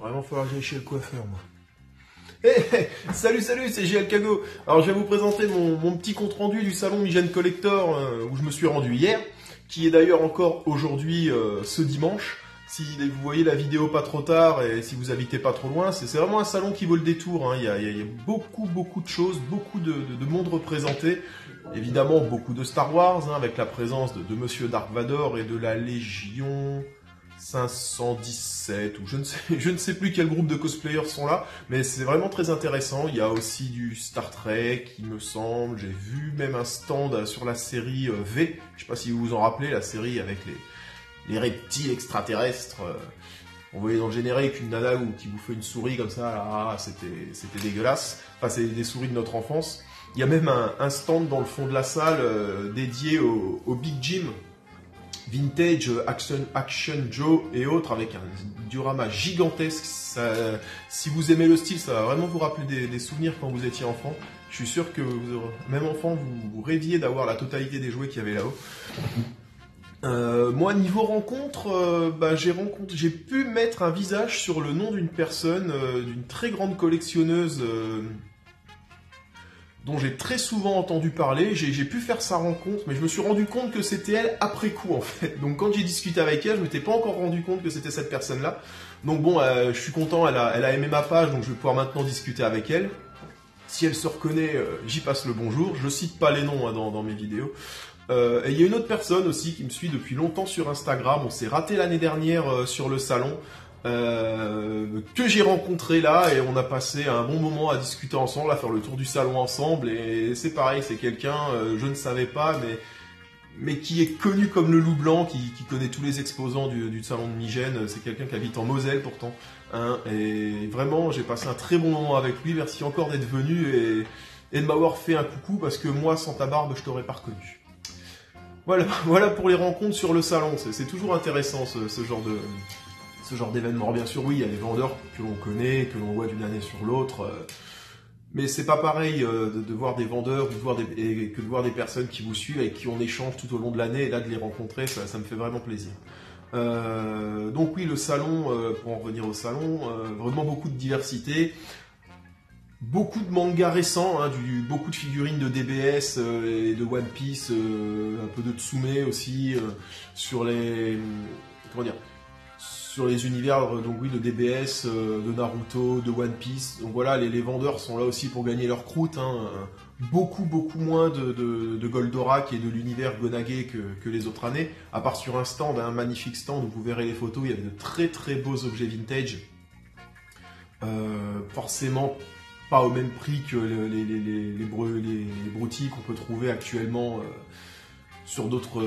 Vraiment falloir que j'aille chez le coiffeur, moi. Salut, c'est GL Kago. Alors je vais vous présenter mon petit compte rendu du salon Migène Collector où je me suis rendu hier, qui est d'ailleurs encore aujourd'hui ce dimanche. Si vous voyez la vidéo pas trop tard et si vous habitez pas trop loin, c'est vraiment un salon qui vaut le détour. Hein. Il y a beaucoup de choses, beaucoup de monde représenté. Évidemment beaucoup de Star Wars, hein, avec la présence de Monsieur Dark Vador et de la Légion 517, ou je ne sais plus quel groupe de cosplayers sont là, mais c'est vraiment très intéressant. Il y a aussi du Star Trek, il me semble. J'ai vu même un stand sur la série V, je sais pas si vous vous en rappelez, la série avec les reptiles extraterrestres. On voyait dans le générique une nana qui bouffait une souris comme ça, là, c'était dégueulasse. Enfin, c'est des souris de notre enfance. Il y a même un stand dans le fond de la salle dédié au Big Jim, Vintage, Action Joe et autres, avec un diorama gigantesque. Si vous aimez le style, ça va vraiment vous rappeler des souvenirs quand vous étiez enfant. Je suis sûr que même enfant, vous rêviez d'avoir la totalité des jouets qu'il y avait là-haut. Moi, niveau rencontre, j'ai pu mettre un visage sur le nom d'une personne, d'une très grande collectionneuse dont j'ai très souvent entendu parler. J'ai pu faire sa rencontre, mais je me suis rendu compte que c'était elle après coup, en fait. Donc quand j'ai discuté avec elle, je m'étais pas encore rendu compte que c'était cette personne-là. Donc bon, je suis content, elle a aimé ma page, donc je vais pouvoir maintenant discuter avec elle. Si elle se reconnaît, j'y passe le bonjour. Je cite pas les noms hein, dans mes vidéos. Et il y a une autre personne aussi qui me suit depuis longtemps sur Instagram. On s'est raté l'année dernière sur le salon. Que j'ai rencontré là, et on a passé un bon moment à discuter ensemble, à faire le tour du salon ensemble. Et c'est pareil, c'est quelqu'un, je ne savais pas, mais qui est connu comme le loup blanc, qui connaît tous les exposants du salon de Migène. C'est quelqu'un qui habite en Moselle pourtant, hein, et vraiment j'ai passé un très bon moment avec lui. Merci encore d'être venu et de m'avoir fait un coucou, parce que moi sans ta barbe je t'aurais pas reconnu. Voilà pour les rencontres sur le salon. C'est toujours intéressant ce genre d'événement. Bien sûr, oui, il y a les vendeurs que l'on connaît, que l'on voit d'une année sur l'autre, mais c'est pas pareil de voir des vendeurs que de voir des personnes qui vous suivent et qui on échange tout au long de l'année, et là de les rencontrer, ça me fait vraiment plaisir. Donc oui, le salon, pour en revenir au salon, vraiment beaucoup de diversité. Beaucoup de mangas récents, hein, beaucoup de figurines de DBS et de One Piece, un peu de Tsume aussi, sur les univers donc oui, de DBS, de Naruto, de One Piece. Donc voilà, les vendeurs sont là aussi pour gagner leur croûte. Hein. Beaucoup moins de Goldorak et de l'univers Gonage que les autres années. À part sur un stand, un magnifique stand où vous verrez les photos, il y avait de très beaux objets vintage. Forcément pas au même prix que les broutilles qu'on peut trouver actuellement sur d'autres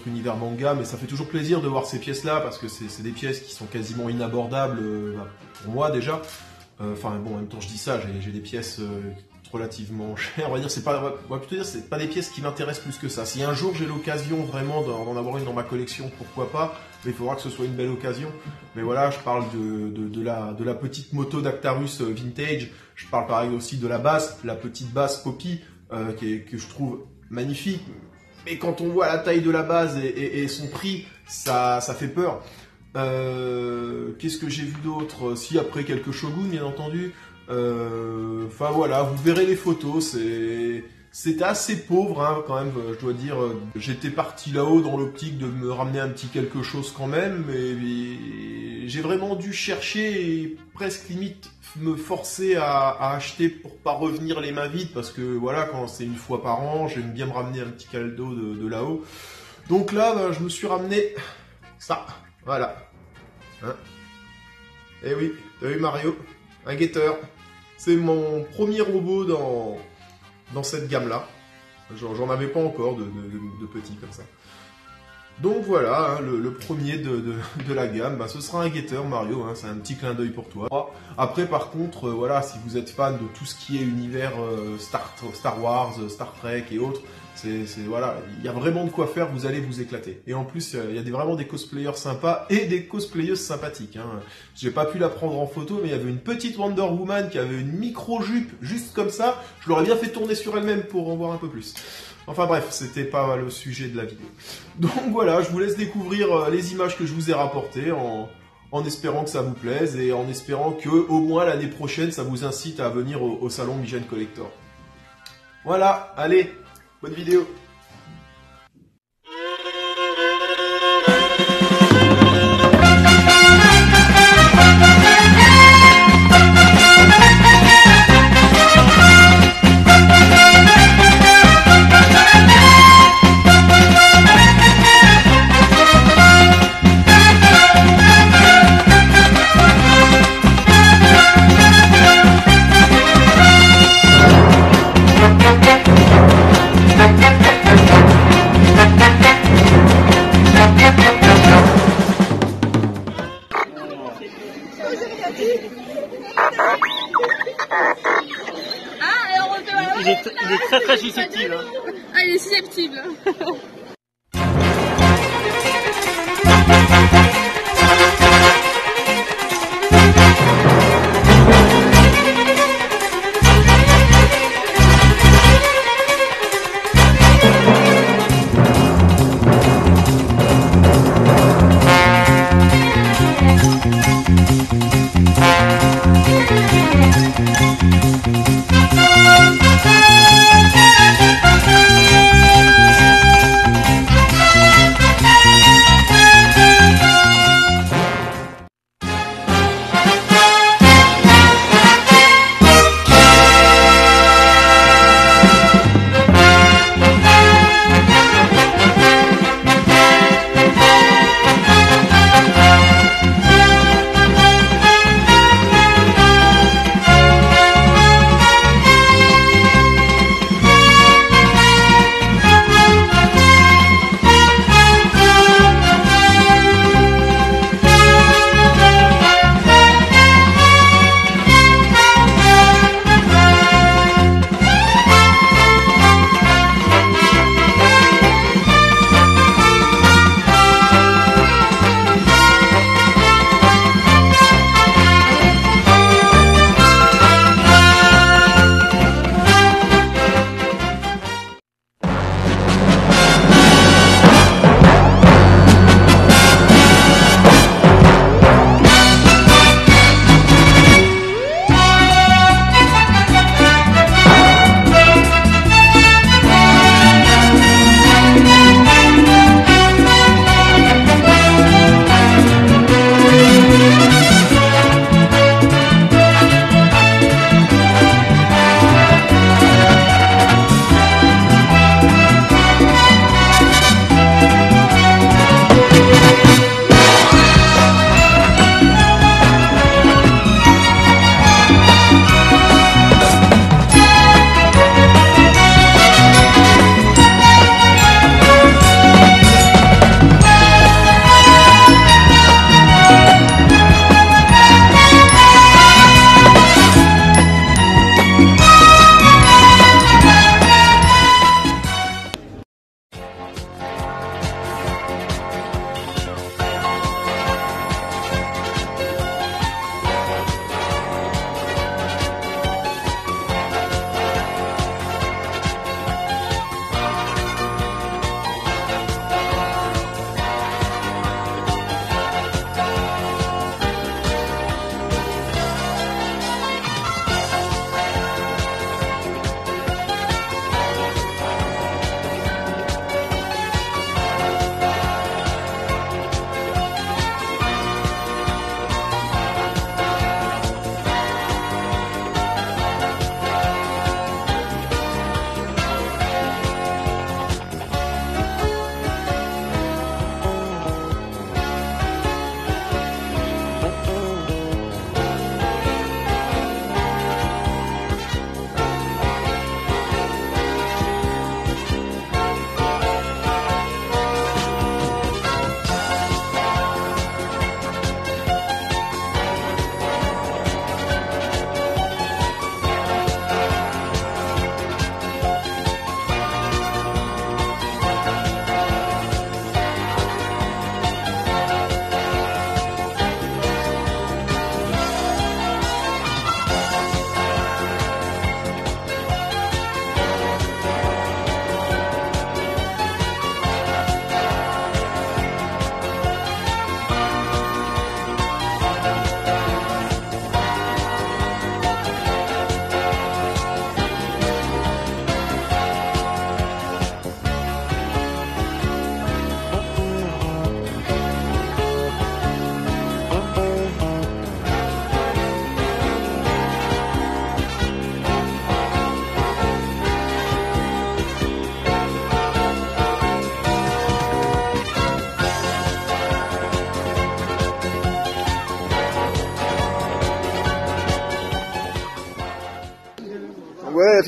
univers manga, mais ça fait toujours plaisir de voir ces pièces-là, parce que c'est des pièces qui sont quasiment inabordables pour moi déjà. Enfin bon, en même temps je dis ça, j'ai des pièces relativement chères, on va dire, on va plutôt dire c'est pas des pièces qui m'intéressent plus que ça. Si un jour j'ai l'occasion vraiment d'en avoir une dans ma collection, pourquoi pas, mais il faudra que ce soit une belle occasion. Mais voilà, je parle de la petite moto d'Actarus vintage, je parle pareil aussi de la basse, la petite basse Poppy, que je trouve magnifique. Mais quand on voit la taille de la base et son prix, ça fait peur. Qu'est-ce que j'ai vu d'autre? Si, après quelques Shogun, bien entendu. Enfin voilà, vous verrez les photos. C'était assez pauvre hein, quand même, je dois dire. J'étais parti là-haut dans l'optique de me ramener un petit quelque chose quand même, mais j'ai vraiment dû chercher et presque limite me forcer à acheter pour pas revenir les mains vides, parce que voilà, quand c'est une fois par an, j'aime bien me ramener un petit caldo de là-haut. Donc là, je me suis ramené ça, voilà. Hein, eh oui, t'as vu Mario? Un guetteur. C'est mon premier robot dans cette gamme-là. J'en avais pas encore de petits comme ça. Donc voilà, hein, le premier de la gamme, ce sera un guetteur Mario, hein, c'est un petit clin d'œil pour toi. Après par contre, voilà, si vous êtes fan de tout ce qui est univers Star Wars, Star Trek et autres, voilà, il y a vraiment de quoi faire, vous allez vous éclater. Et en plus, il y a vraiment des cosplayers sympas et des cosplayeuses sympathiques. Hein. J'ai pas pu la prendre en photo, mais il y avait une petite Wonder Woman qui avait une micro-jupe juste comme ça. Je l'aurais bien fait tourner sur elle-même pour en voir un peu plus. Enfin bref, c'était pas le sujet de la vidéo. Donc voilà, je vous laisse découvrir les images que je vous ai rapportées en espérant que ça vous plaise et en espérant que au moins l'année prochaine ça vous incite à venir au salon Migène Collector. Voilà, allez, bonne vidéo. Il est très susceptible. Hein. Ah, il est susceptible.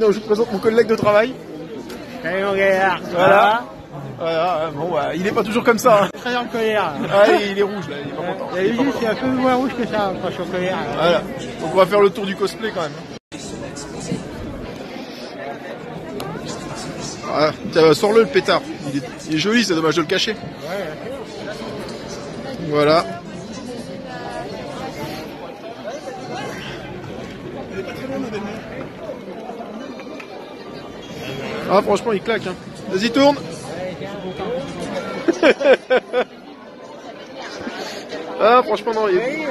Sinon, je vous présente mon collègue de travail. Salut mon gars. Voilà. Voilà, bon, bah, il est pas toujours comme ça. Hein. Très en colère. Ah, il est rouge là, il est pas content. La musique, c'est un peu moins rouge que ça quand je suis en colère. Voilà. Donc on va faire le tour du cosplay quand même. Ah, tiens, sors-le le pétard. Il est joli, c'est dommage de le cacher. Voilà. Ah, franchement, il claque. Hein. Vas-y, tourne. Ah, franchement, non. Il est...